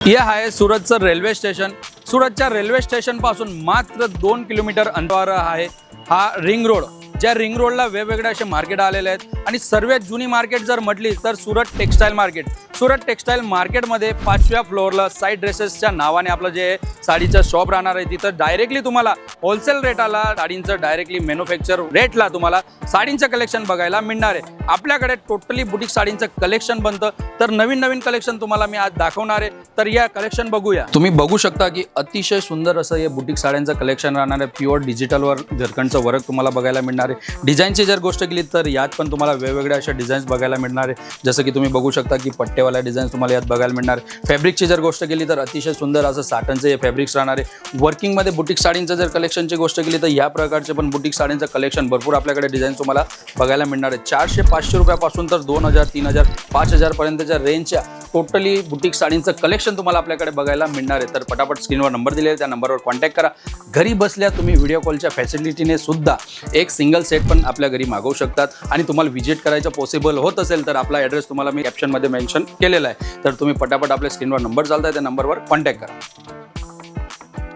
हे आहे सुरतचं railway station. सुरतच्या railway station पासून मात्र 2 किलोमीटर अंतरावर आहे हा रिंग रोड। ज्या रिंग रोडला वेगवेगळे असे मार्केट आलेले आहेत आणि सर्वात जुनी मार्केट जर म्हटली तर Surat textile market. Surat textile मार्केटमध्ये 5व्या फ्लोअरला साई ड्रेसेसच्या नावाने आपलं जे साडीचं शॉप राहणार आहे, तिथं डायरेक्टली तुम्हाला होलसेल रेटाला साडींचं डायरेक्टली मॅन्युफॅक्चर रेटला तुम्हाला साडींचं कलेक्शन बघायला मिळणार आहे। आपल्याकडे टोटली बुटीक साडींचं कलेक्शन बनतं, तर नवीन नवीन कलेक्शन तुम्हाला मी आज दाखवणार आहे। तर या कलेक्शन बघूया। तुम्ही बघू शकता की अतिशय सुंदर असं हे बुटीक साड्यांचं कलेक्शन राहणार आहे। प्युअर डिजिटलवर झरकणचं वर्क तुम्हाला बघायला मिळणार आहे। डिझाईनची जर गोष्ट केली तर यात पण तुम्हाला वेगवेगळ्या अशा डिझाईन्स बघायला मिळणार आहे, जसं की तुम्ही बघू शकता की पट्टेवाल्या डिझाईन्स तुम्हाला यात बघायला मिळणार आहे। फॅब्रिकची जर गोष्ट केली तर अतिशय सुंदर असं साटनचे हे फॅब्रिक्स राहणार आहे। वर्किंगमध्ये बुटीक साडींचं जर कलेक्शनची गोष्ट केली तर या प्रकारचे पण बुटीक साडींचं कलेक्शन भरपूर आपल्याकडे डिझाईन तुम्हाला बघायला मिळणार आहे। 400-500 रुपयापासून तर 2000, 3000, 5000 पर्यंतच्या रेंजच्या टोटली बुटीक साडींचं कलेक्शन तुम्हाला आपल्याकडे बघायला मिळणार आहे। तर पटापट स्क्रीनवर नंबर दिलेला आहे, त्या नंबरवर कॉन्टॅक्ट करा। घरी बसल्या तुम्ही व्हिडिओ कॉलच्या फॅसिलिटीने सुद्धा एक सिंगल सेट पण आपल्या घरी मागवू शकतात आणि तुम्हाला व्हिजिट करायचं पॉसिबल होत असेल तर आपला ॲड्रेस तुम्हाला मी कॅप्शनमध्ये मेन्शन केलेला आहे। तर तुम्ही पटापट आपल्या स्क्रीनवर नंबर चालताय त्या नंबरवर कॉन्टॅक्ट करा।